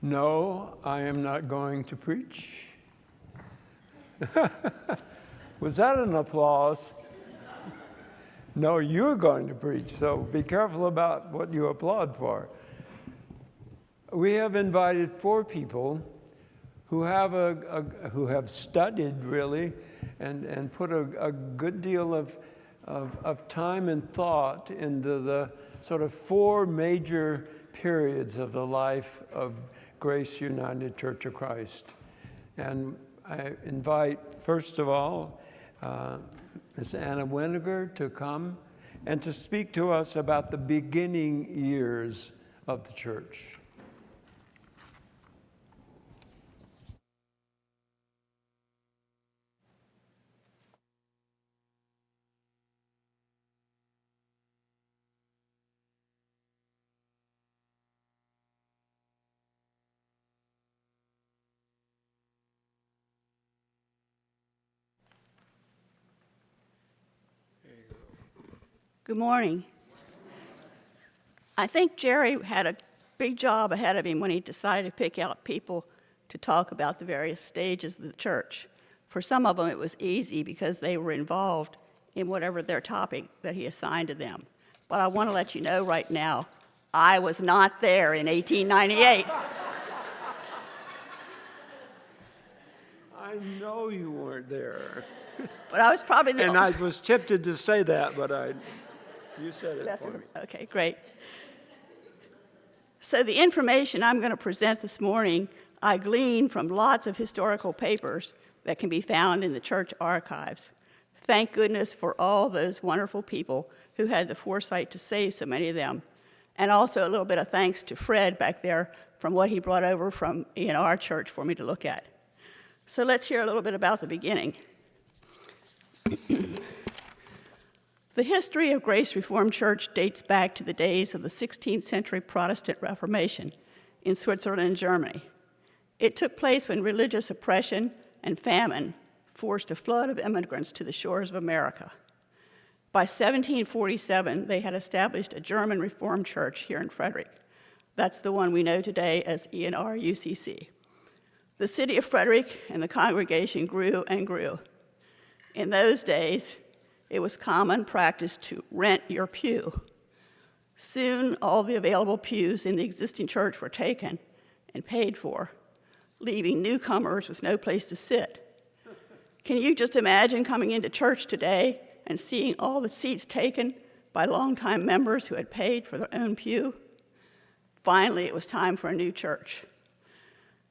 No, I am not going to preach. Was that an applause? No, you're going to preach, so be careful about what you applaud for. We have invited 4 people who have who have studied really and put a good deal of time and thought into the sort of 4 major periods of the life of Grace United Church of Christ. And I invite, first of all, Ms. Anna Winiger to come and to speak to us about the beginning years of the church. Good morning. I think Jerry had a big job ahead of him when he decided to pick out people to talk about the various stages of the church. For some of them, it was easy because they were involved in whatever their topic that he assigned to them. But I want to let you know right now, I was not there in 1898. I know you weren't there. But I was probably the And I was tempted to say that, but you said it left for it. me. Okay, great. So the information I'm going to present this morning, I gleaned from lots of historical papers that can be found in the church archives. Thank goodness for all those wonderful people who had the foresight to save so many of them. And also a little bit of thanks to Fred back there from what he brought over from our church for me to look at. So let's hear a little bit about the beginning. The history of Grace Reformed Church dates back to the days of the 16th century Protestant Reformation in Switzerland and Germany. It took place when religious oppression and famine forced a flood of immigrants to the shores of America. By 1747, they had established a German Reformed Church here in Frederick. That's the one we know today as E&R UCC. The city of Frederick and the congregation grew and grew. In those days, it was common practice to rent your pew. Soon, all the available pews in the existing church were taken and paid for, leaving newcomers with no place to sit. Can you just imagine coming into church today and seeing all the seats taken by longtime members who had paid for their own pew? Finally, it was time for a new church.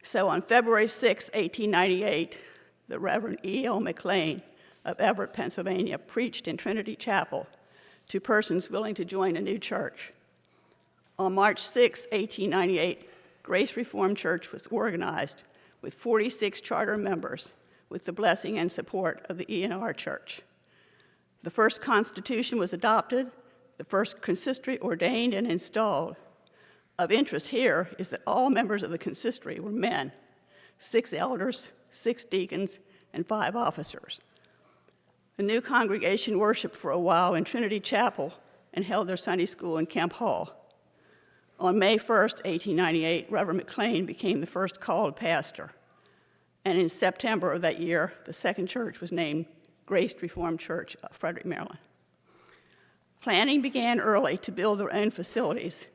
So on February 6, 1898, the Reverend E.L. McLean of Everett, Pennsylvania, preached in Trinity Chapel to persons willing to join a new church. On March 6, 1898, Grace Reformed Church was organized with 46 charter members with the blessing and support of the E&R Church. The first constitution was adopted, the first consistory ordained and installed. Of interest here is that all members of the consistory were men, 6 elders, 6 deacons, and 5 officers. The new congregation worshiped for a while in Trinity Chapel and held their Sunday school in Kemp Hall. On May 1st, 1898, Reverend McLean became the first called pastor. And in September of that year, the second church was named Grace Reformed Church of Frederick, Maryland. Planning began early to build their own facilities.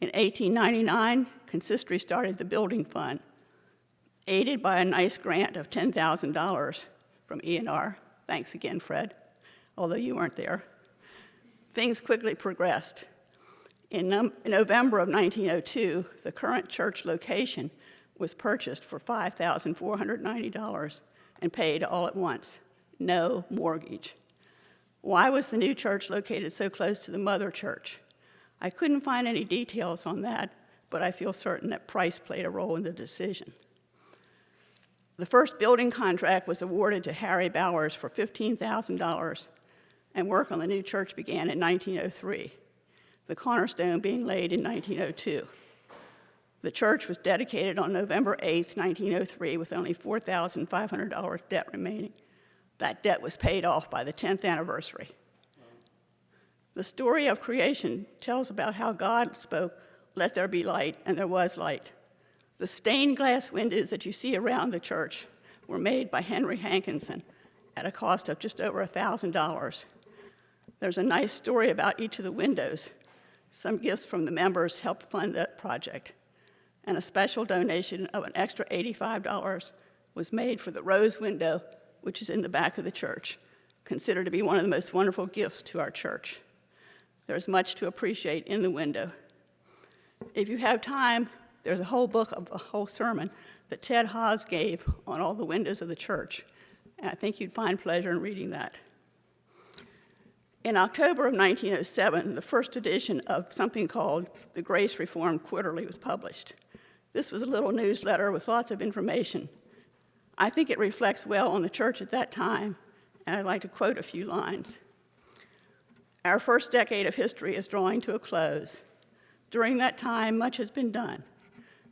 In 1899, consistory started the building fund, aided by a nice grant of $10,000 from E&R. Thanks again, Fred, although you weren't there. Things quickly progressed. In November of 1902, the current church location was purchased for $5,490 and paid all at once, no mortgage. Why was the new church located so close to the mother church? I couldn't find any details on that, but I feel certain that price played a role in the decision. The first building contract was awarded to Harry Bowers for $15,000, and work on the new church began in 1903, the cornerstone being laid in 1902. The church was dedicated on November 8, 1903, with only $4,500 debt remaining. That debt was paid off by the 10th anniversary. The story of creation tells about how God spoke, "Let there be light," and there was light. The stained glass windows that you see around the church were made by Henry Hankinson at a cost of just over $1,000. There's a nice story about each of the windows. Some gifts from the members helped fund that project, and a special donation of an extra $85 was made for the rose window, which is in the back of the church, considered to be one of the most wonderful gifts to our church. There's much to appreciate in the window. If you have time, there's a whole book of a whole sermon that Ted Haas gave on all the windows of the church, and I think you'd find pleasure in reading that. In October of 1907, the first edition of something called the Grace Reformed Quarterly was published. This was a little newsletter with lots of information. I think it reflects well on the church at that time, and I'd like to quote a few lines. Our first decade of history is drawing to a close. During that time, much has been done.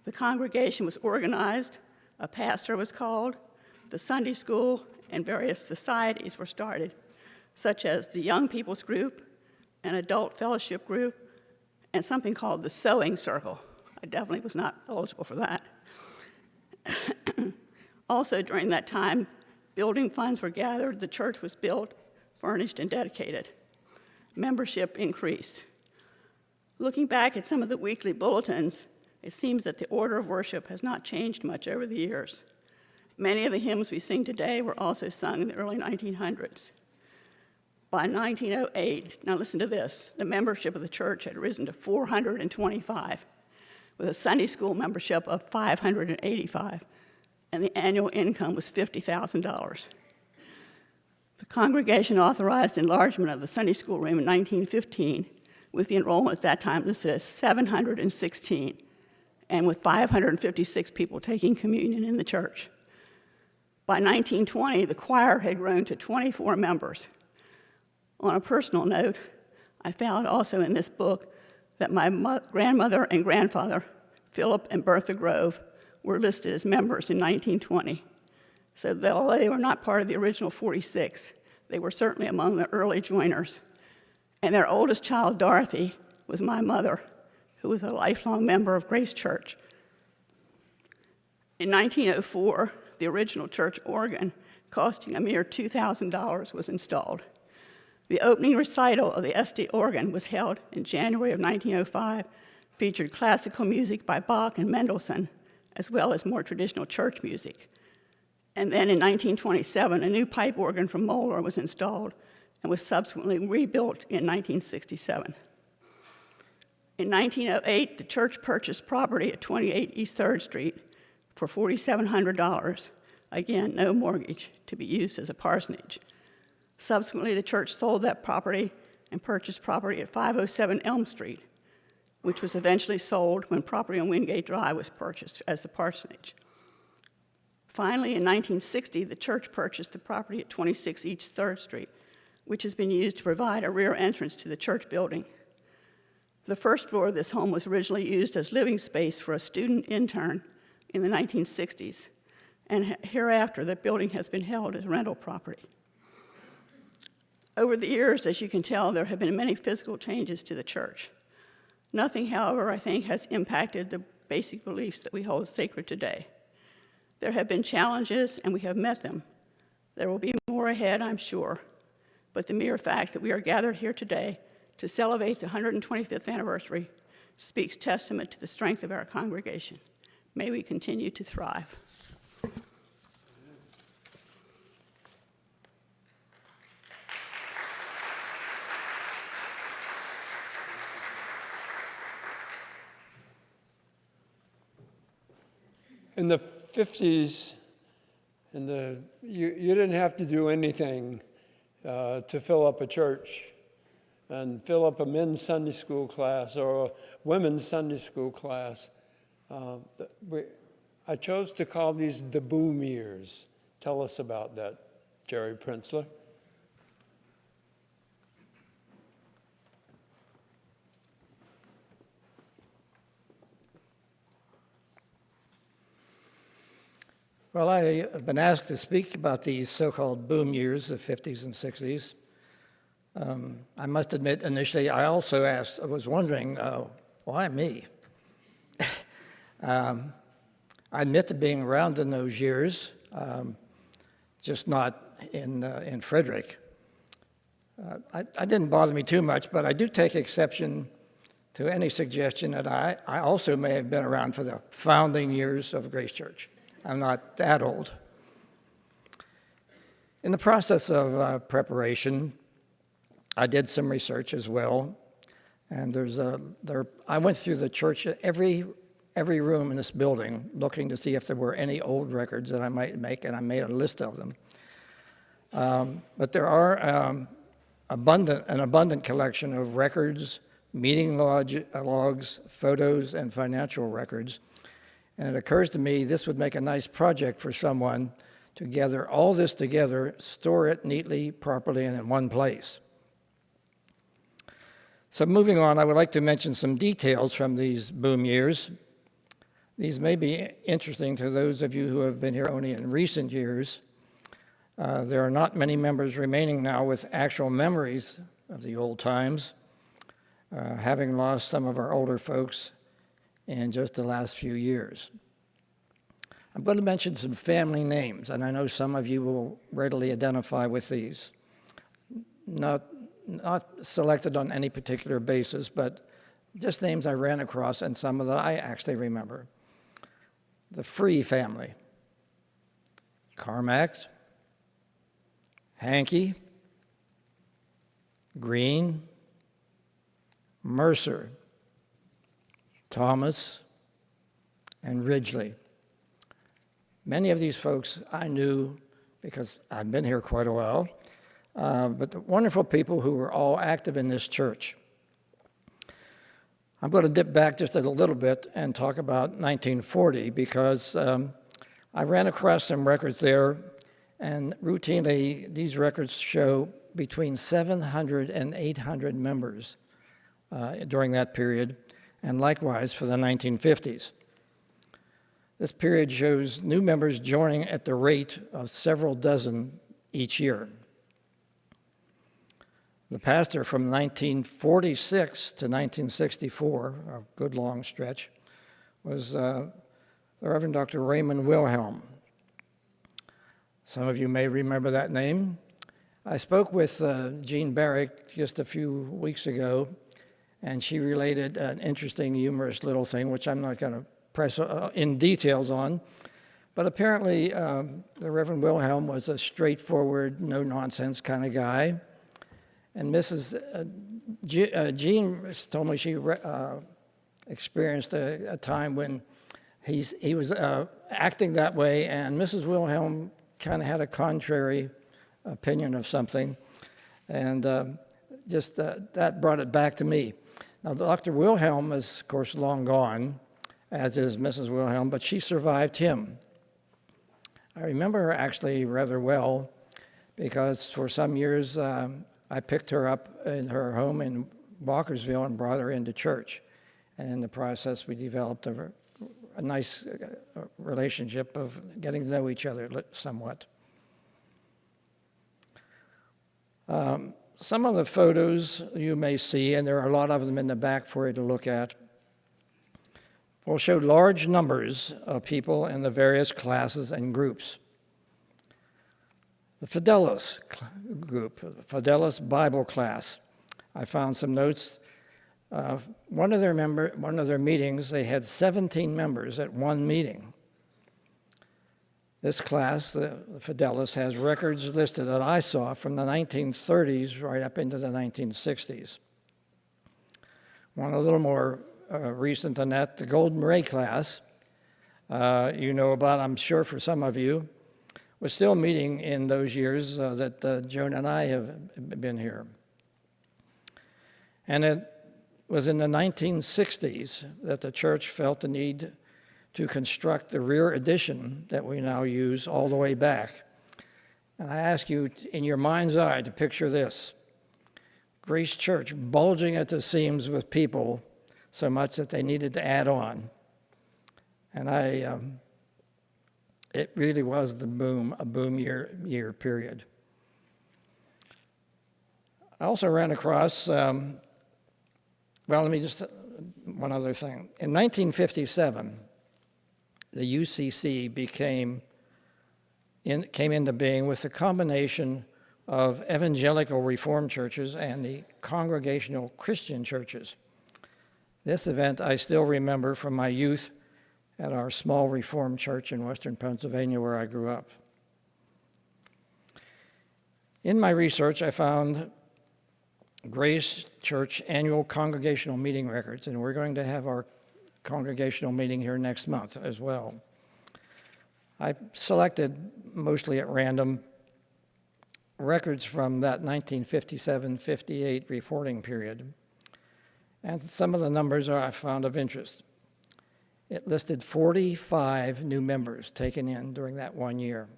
The congregation was organized, a pastor was called, the Sunday school and various societies were started, such as the Young People's Group, an adult fellowship group, and something called the Sewing Circle. I definitely was not eligible for that. Also, during that time, building funds were gathered, the church was built, furnished, and dedicated. Membership increased. Looking back at some of the weekly bulletins, it seems that the order of worship has not changed much over the years. Many of the hymns we sing today were also sung in the early 1900s. By 1908, now listen to this, the membership of the church had risen to 425, with a Sunday school membership of 585, and the annual income was $50,000. The congregation authorized enlargement of the Sunday school room in 1915, with the enrollment at that time listed as 716, and with 556 people taking communion in the church. By 1920, the choir had grown to 24 members. On a personal note, I found also in this book that my grandmother and grandfather, Philip and Bertha Grove, were listed as members in 1920. So though they were not part of the original 46, they were certainly among the early joiners. And their oldest child, Dorothy, was my mother, who was a lifelong member of Grace Church. In 1904, the original church organ, costing a mere $2,000, was installed. The opening recital of the SD organ was held in January of 1905, featured classical music by Bach and Mendelssohn, as well as more traditional church music. And then in 1927, a new pipe organ from Moeller was installed and was subsequently rebuilt in 1967. In 1908, the church purchased property at 28 East 3rd Street for $4,700, again, no mortgage, to be used as a parsonage. Subsequently, the church sold that property and purchased property at 507 Elm Street, which was eventually sold when property on Wingate Drive was purchased as the parsonage. Finally, in 1960, the church purchased the property at 26 East 3rd Street, which has been used to provide a rear entrance to the church building. The first floor of this home was originally used as living space for a student intern in the 1960s, and hereafter, the building has been held as rental property. Over the years, as you can tell, there have been many physical changes to the church. Nothing, however, I think, has impacted the basic beliefs that we hold sacred today. There have been challenges, and we have met them. There will be more ahead, I'm sure, but the mere fact that we are gathered here today to celebrate the 125th anniversary speaks testament to the strength of our congregation. May we continue to thrive. In the 50s, you didn't have to do anything to fill up a church and fill up a men's Sunday school class or a women's Sunday school class. I chose to call these the boom years. Tell us about that, Jerry Prinzler. Well, I have been asked to speak about these so-called boom years, the 50s and 60s. I must admit, initially, I also was wondering, why me? I admit to being around in those years, just not in Frederick. I didn't bother me too much, but I do take exception to any suggestion that I also may have been around for the founding years of Grace Church. I'm not that old. In the process of preparation, I did some research as well, and I went through the church, every room in this building, looking to see if there were any old records that I might make, and I made a list of them. But there are an abundant collection of records, meeting logs, photos, and financial records. And it occurs to me this would make a nice project for someone to gather all this together, store it neatly, properly, and in one place. So moving on, I would like to mention some details from these boom years. These may be interesting to those of you who have been here only in recent years. There are not many members remaining now with actual memories of the old times, having lost some of our older folks in just the last few years. I'm going to mention some family names, and I know some of you will readily identify with these. Not selected on any particular basis, but just names I ran across and some of that I actually remember. The Free family, Carmack, Hankey, Green, Mercer, Thomas, and Ridgely. Many of these folks I knew because I've been here quite a while, but the wonderful people who were all active in this church. I'm going to dip back just a little bit and talk about 1940 because I ran across some records there, and routinely these records show between 700 and 800 members during that period, and likewise for the 1950s. This period shows new members joining at the rate of several dozen each year. The pastor from 1946 to 1964, a good long stretch, was the Reverend Dr. Raymond Wilhelm. Some of you may remember that name. I spoke with Jean Barrick just a few weeks ago, and she related an interesting, humorous little thing, which I'm not going to press in details on. But apparently, the Reverend Wilhelm was a straightforward, no-nonsense kind of guy. And Mrs. Jean told me she experienced a time when he was acting that way, and Mrs. Wilhelm kind of had a contrary opinion of something, and that brought it back to me. Now, Dr. Wilhelm is, of course, long gone, as is Mrs. Wilhelm, but she survived him. I remember her actually rather well because for some years I picked her up in her home in Walkersville and brought her into church. And in the process, we developed a nice relationship of getting to know each other somewhat. Some of the photos you may see, and there are a lot of them in the back for you to look at, will show large numbers of people in the various classes and groups. The Fidelis group, the Fidelis Bible class. I found some notes. One of their meetings, they had 17 members at one meeting. This class, the Fidelis, has records listed that I saw from the 1930s right up into the 1960s. One a little more recent than that, the Golden Ray class, you know about, I'm sure for some of you, was still meeting in those years that Joan and I have been here. And it was in the 1960s that the church felt the need to construct the rear addition that we now use all the way back. And I ask you, in your mind's eye, to picture this. Grace Church bulging at the seams with people so much that they needed to add on. And it really was a boom year period. I also ran across, one other thing. In 1957, the UCC came into being with the combination of evangelical Reformed churches and the Congregational Christian churches. This event I still remember from my youth at our small Reformed church in western Pennsylvania where I grew up. In my research, I found Grace Church annual congregational meeting records, and we're going to have our congregational meeting here next month as well. I selected, mostly at random, records from that 1957-58 reporting period, and some of the numbers I found of interest. It listed 45 new members taken in during that 1 year.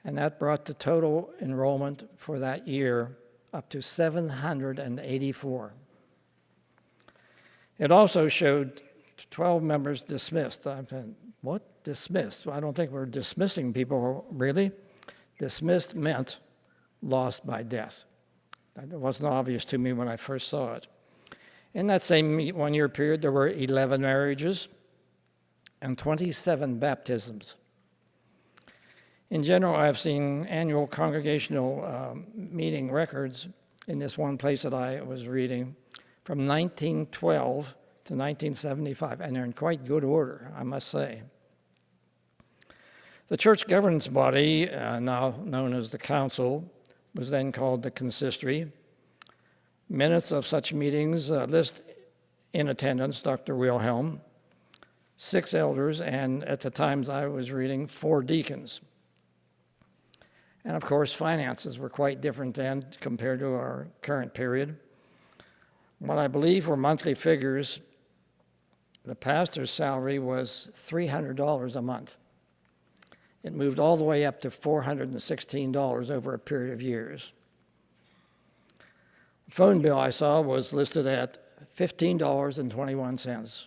And that brought the total enrollment for that year up to 784. It also showed 12 members dismissed. I said, what? Dismissed? Well, I don't think we're dismissing people, really. Dismissed meant lost by death. That wasn't obvious to me when I first saw it. In that same 1 year period, there were 11 marriages and 27 baptisms. In general, I've seen annual congregational meeting records in this one place that I was reading from 1912 to 1975, and they're in quite good order, I must say. The church governance body, now known as the council, was then called the consistory. Minutes of such meetings list in attendance Dr. Wilhelm, 6 elders, and at the times I was reading, 4 deacons. And of course, finances were quite different then compared to our current period. What I believe were monthly figures, the pastor's salary was $300 a month. It moved all the way up to $416 over a period of years. The phone bill I saw was listed at $15.21,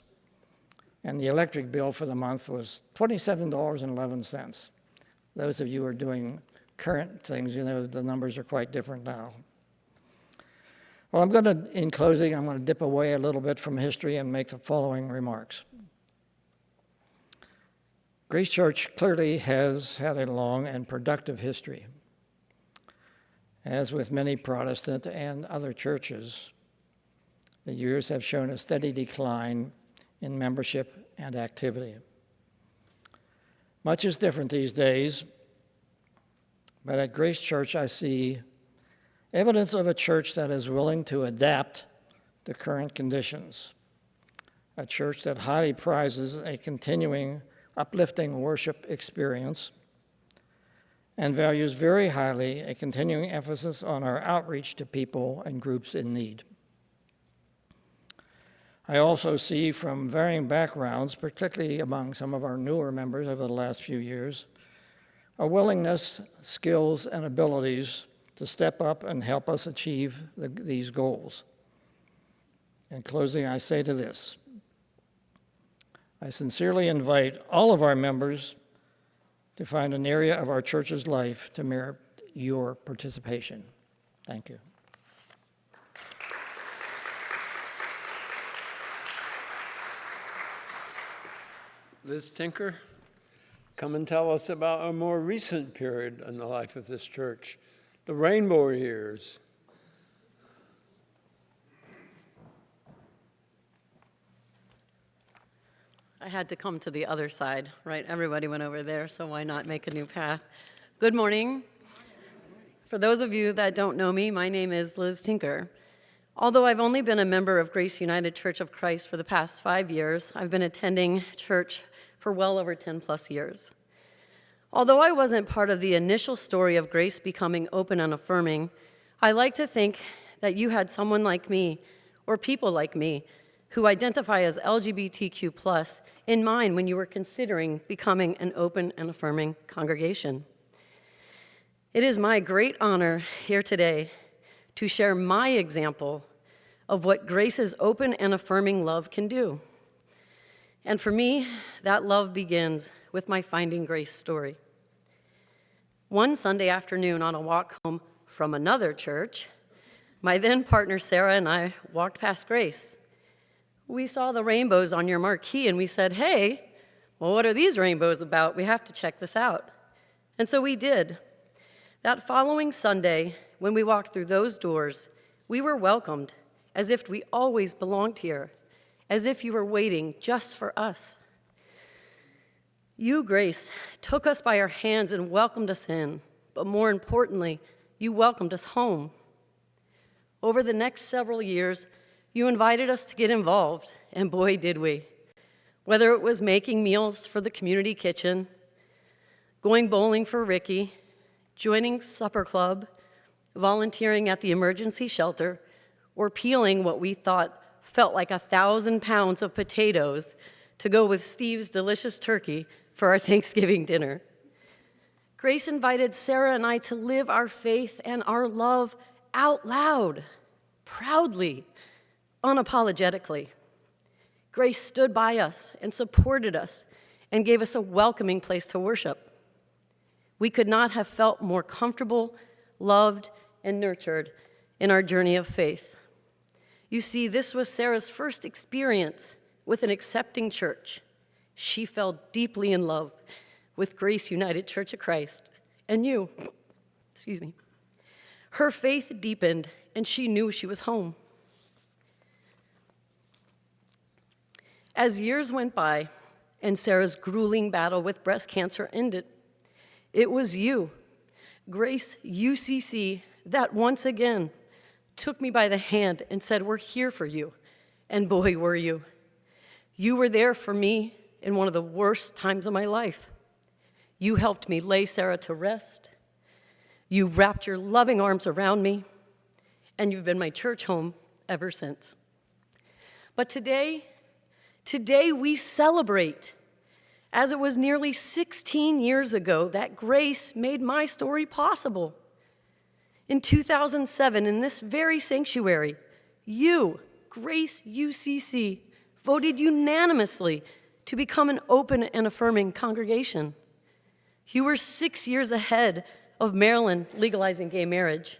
and the electric bill for the month was $27.11. Those of you who are doing current things, you know the numbers are quite different now. Well, in closing, I'm going to dip away a little bit from history and make the following remarks. Grace Church clearly has had a long and productive history. As with many Protestant and other churches, the years have shown a steady decline in membership and activity. Much is different these days, but at Grace Church I see evidence of a church that is willing to adapt to current conditions, a church that highly prizes a continuing uplifting worship experience and values very highly a continuing emphasis on our outreach to people and groups in need. I also see from varying backgrounds, particularly among some of our newer members over the last few years, a willingness, skills, and abilities to step up and help us achieve these goals. In closing, I say to this: I sincerely invite all of our members to find an area of our church's life to merit your participation. Thank you. Liz Tinker, come and tell us about a more recent period in the life of this church, the Rainbow years. I had to come to the other side, right? Everybody went over there, so why not make a new path? Good morning. For those of you that don't know me, my name is Liz Tinker. Although I've only been a member of Grace United Church of Christ for the past 5 years, I've been attending church for well over 10 plus years. Although I wasn't part of the initial story of Grace becoming open and affirming, I like to think that you had someone like me, or people like me, who identify as LGBTQ+ in mind when you were considering becoming an open and affirming congregation. It is my great honor here today to share my example of what Grace's open and affirming love can do. And for me, that love begins with my Finding Grace story. One Sunday afternoon on a walk home from another church, my then partner Sarah and I walked past Grace. We saw the rainbows on your marquee and we said, "Hey, well, what are these rainbows about? We have to check this out. And so we did. That following Sunday, when we walked through those doors, we were welcomed as if we always belonged here, as if you were waiting just for us. You, Grace, took us by our hands and welcomed us in, but more importantly, you welcomed us home. Over the next several years, you invited us to get involved, and boy, did we. Whether it was making meals for the community kitchen, going bowling for Ricky, joining supper club, volunteering at the emergency shelter, or peeling what we thought felt like 1,000 pounds of potatoes to go with Steve's delicious turkey for our Thanksgiving dinner. Grace invited Sarah and I to live our faith and our love out loud, proudly, unapologetically. Grace stood by us and supported us and gave us a welcoming place to worship. We could not have felt more comfortable, loved, and nurtured in our journey of faith. You see, this was Sarah's first experience with an accepting church. She fell deeply in love with Grace United Church of Christ and you. Her faith deepened, and she knew she was home. As years went by and Sarah's grueling battle with breast cancer ended, it was you, Grace UCC, that once again took me by the hand and said, "We're here for you." And boy, were you. You were there for me in one of the worst times of my life. You helped me lay Sarah to rest. You wrapped your loving arms around me, and you've been my church home ever since. But today we celebrate, as it was nearly 16 years ago that Grace made my story possible. In 2007, in this very sanctuary, you, Grace UCC, voted unanimously to become an open and affirming congregation. You were 6 years ahead of Maryland legalizing gay marriage.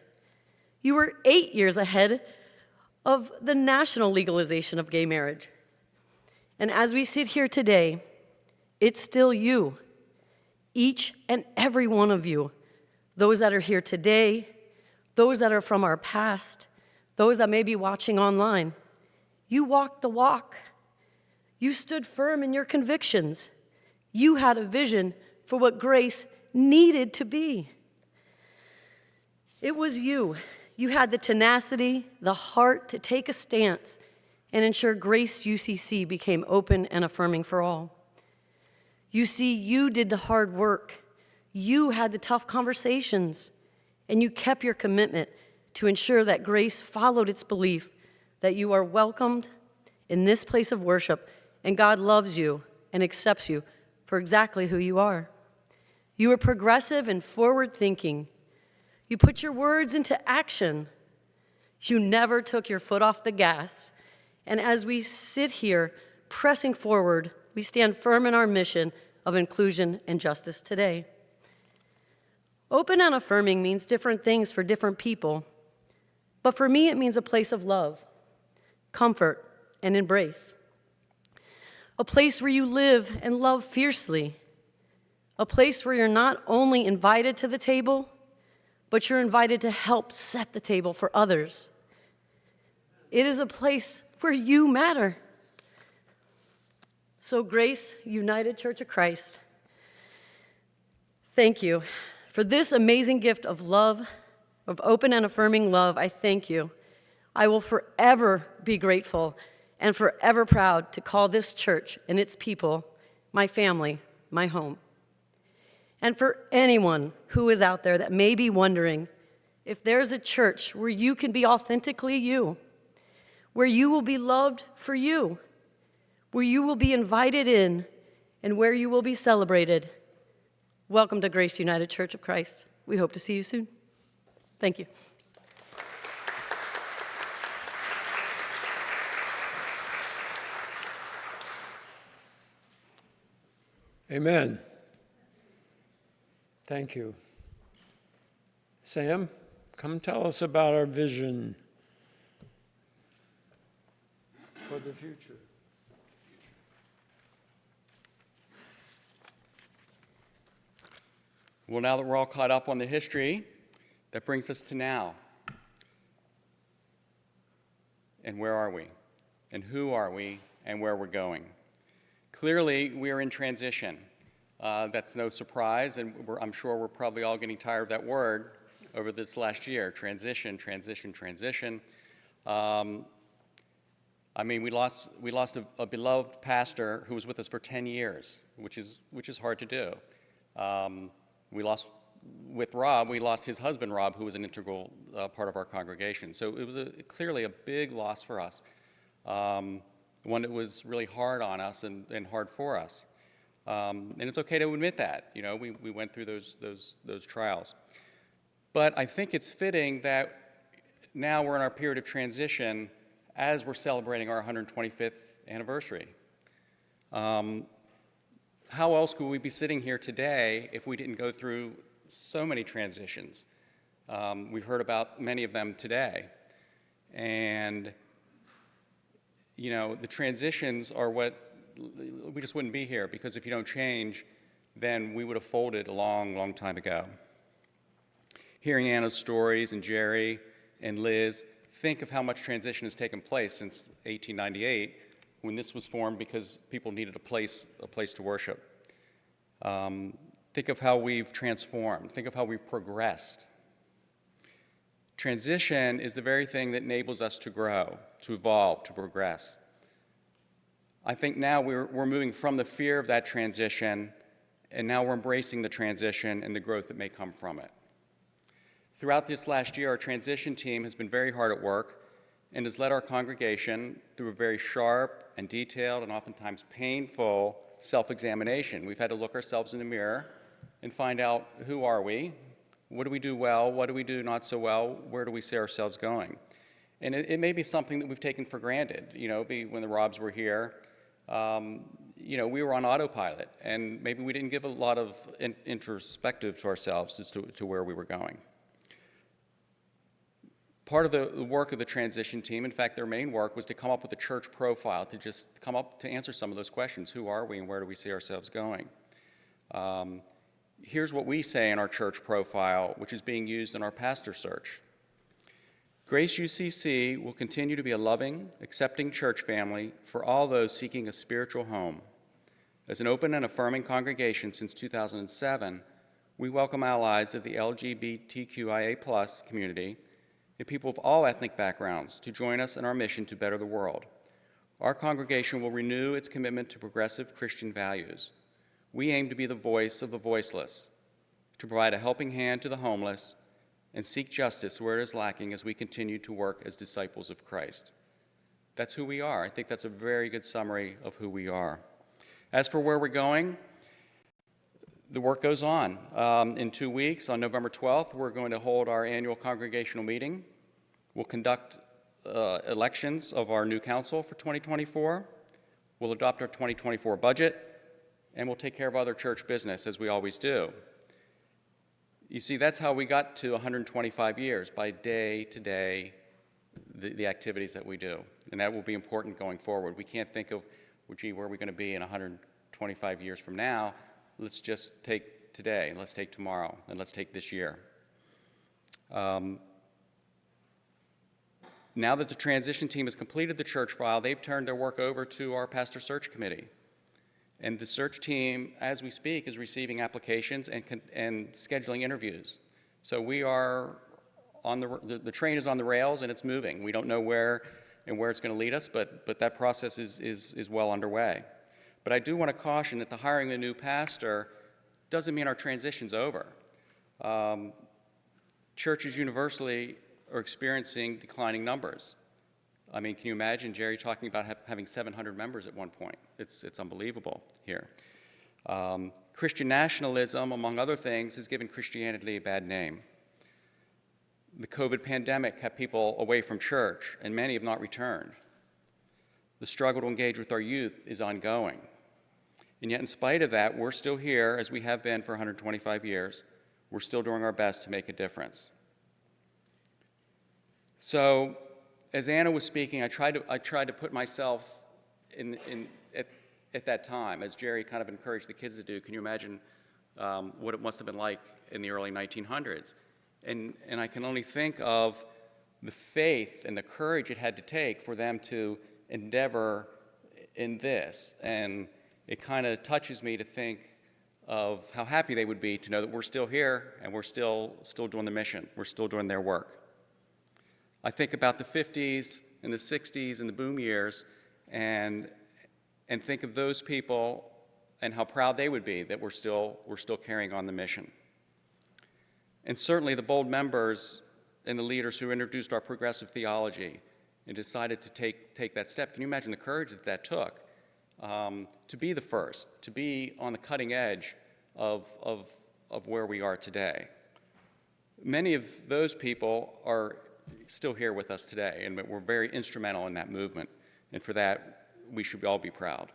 You were 8 years ahead of the national legalization of gay marriage. And as we sit here today, it's still you, each and every one of you, those that are here today, those that are from our past, those that may be watching online. You walked the walk. You stood firm in your convictions. You had a vision for what Grace needed to be. It was you. You had the tenacity, the heart to take a stance and ensure Grace UCC became open and affirming for all. You see, you did the hard work. You had the tough conversations, and you kept your commitment to ensure that Grace followed its belief that you are welcomed in this place of worship, and God loves you and accepts you for exactly who you are. You were progressive and forward-thinking. You put your words into action. You never took your foot off the gas. And as we sit here pressing forward, we stand firm in our mission of inclusion and justice today. Open and affirming means different things for different people, but for me it means a place of love, comfort, and embrace. A place where you live and love fiercely. A place where you're not only invited to the table, but you're invited to help set the table for others. It is a place where you matter. So Grace United Church of Christ, thank you for this amazing gift of love, of open and affirming love. I thank you. I will forever be grateful and forever proud to call this church and its people my family, my home. And for anyone who is out there that may be wondering if there's a church where you can be authentically you, where you will be loved for you, where you will be invited in, and where you will be celebrated, welcome to Grace United Church of Christ. We hope to see you soon. Thank you. Amen. Thank you. Sam, come tell us about our vision for the future. Well, now that we're all caught up on the history, that brings us to now. And where are we? And who are we? And where we're going? Clearly, we are in transition. That's no surprise, and I'm sure we're probably all getting tired of that word over this last year. Transition, transition, transition. I mean, we lost a beloved pastor who was with us for 10 years, which is hard to do. With Rob, we lost his husband, Rob, who was an integral part of our congregation. So it was clearly a big loss for us, one that was really hard on us and hard for us. And it's okay to admit that. You know, we went through those trials. But I think it's fitting that now we're in our period of transition as we're celebrating our 125th anniversary. How else could we be sitting here today if we didn't go through so many transitions? We've heard about many of them today. And, you know, the transitions are what, we just wouldn't be here, because if you don't change, then we would have folded a long, long time ago. Hearing Anna's stories and Jerry and Liz, think of how much transition has taken place since 1898, when this was formed because people needed a place to worship. Think of how we've transformed. Think of how we've progressed. Transition is the very thing that enables us to grow, to evolve, to progress. I think now we're moving from the fear of that transition, and now we're embracing the transition and the growth that may come from it. Throughout this last year, our transition team has been very hard at work and has led our congregation through a very sharp and detailed and oftentimes painful self-examination. We've had to look ourselves in the mirror and find out, who are we? What do we do well? What do we do not so well? Where do we see ourselves going? And it may be something that we've taken for granted. You know, when the Robs were here, you know, we were on autopilot, and maybe we didn't give a lot of introspective to ourselves as to where we were going. Part of the work of the transition team, in fact, their main work, was to come up with a church profile, to just come up to answer some of those questions. Who are we and where do we see ourselves going? Here's what we say in our church profile, which is being used in our pastor search. Grace UCC will continue to be a loving, accepting church family for all those seeking a spiritual home. As an open and affirming congregation since 2007, we welcome allies of the LGBTQIA+ community and people of all ethnic backgrounds to join us in our mission to better the world. Our congregation will renew its commitment to progressive Christian values. We aim to be the voice of the voiceless, to provide a helping hand to the homeless, and seek justice where it is lacking as we continue to work as disciples of Christ. That's who we are. I think that's a very good summary of who we are. As for where we're going, the work goes on. In 2 weeks, on November 12th, we're going to hold our annual congregational meeting. We'll conduct elections of our new council for 2024. We'll adopt our 2024 budget, and we'll take care of other church business, as we always do. You see, that's how we got to 125 years, by day to day, the activities that we do. And that will be important going forward. We can't think of, well, gee, where are we going to be in 125 years from now? Let's just take today, and let's take tomorrow, and let's take this year. Now that the transition team has completed the church file, they've turned their work over to our pastor search committee. And the search team, as we speak, is receiving applications and scheduling interviews. So we are on the train is on the rails, and it's moving. We don't know where it's going to lead us, but that process is well underway. But I do want to caution that the hiring of a new pastor doesn't mean our transition's over. Churches universally are experiencing declining numbers. I mean, can you imagine Jerry talking about having 700 members at one point? It's unbelievable here. Christian nationalism, among other things, has given Christianity a bad name. The COVID pandemic kept people away from church, and many have not returned. The struggle to engage with our youth is ongoing. And yet, in spite of that, we're still here, as we have been for 125 years. We're still doing our best to make a difference. So, as Anna was speaking, I tried to put myself at that time, as Jerry kind of encouraged the kids to do. Can you imagine what it must have been like in the early 1900s. And I can only think of the faith and the courage it had to take for them to endeavor in this. And it kind of touches me to think of how happy they would be to know that we're still here and we're still doing the mission. We're still doing their work. I think about the 50s and the 60s and the boom years and think of those people and how proud they would be that we're still carrying on the mission. And certainly the bold members and the leaders who introduced our progressive theology and decided to take that step. Can you imagine the courage that took to be the first, to be on the cutting edge of where we are today? Many of those people are still here with us today, and we're very instrumental in that movement. And for that, we should all be proud.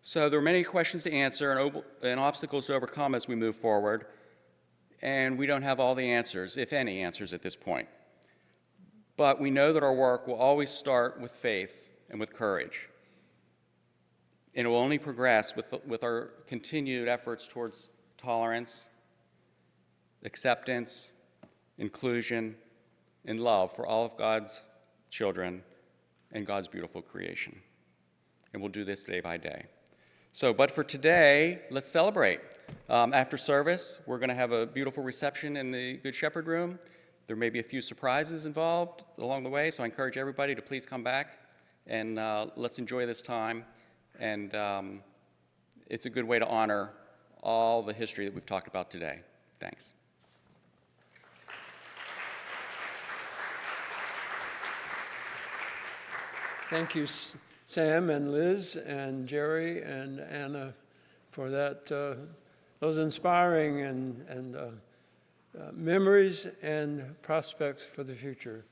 So there are many questions to answer and obstacles to overcome as we move forward, and we don't have all the answers, if any answers at this point. But we know that our work will always start with faith and with courage. And it will only progress with our continued efforts towards tolerance, acceptance, inclusion, and love for all of God's children and God's beautiful creation. And we'll do this day by day. So, but for today, let's celebrate. After service, we're going to have a beautiful reception in the Good Shepherd room. There may be a few surprises involved along the way, so I encourage everybody to please come back and let's enjoy this time. And it's a good way to honor all the history that we've talked about today. Thanks. Thank you, Sam and Liz and Jerry and Anna, for that, those inspiring and memories and prospects for the future.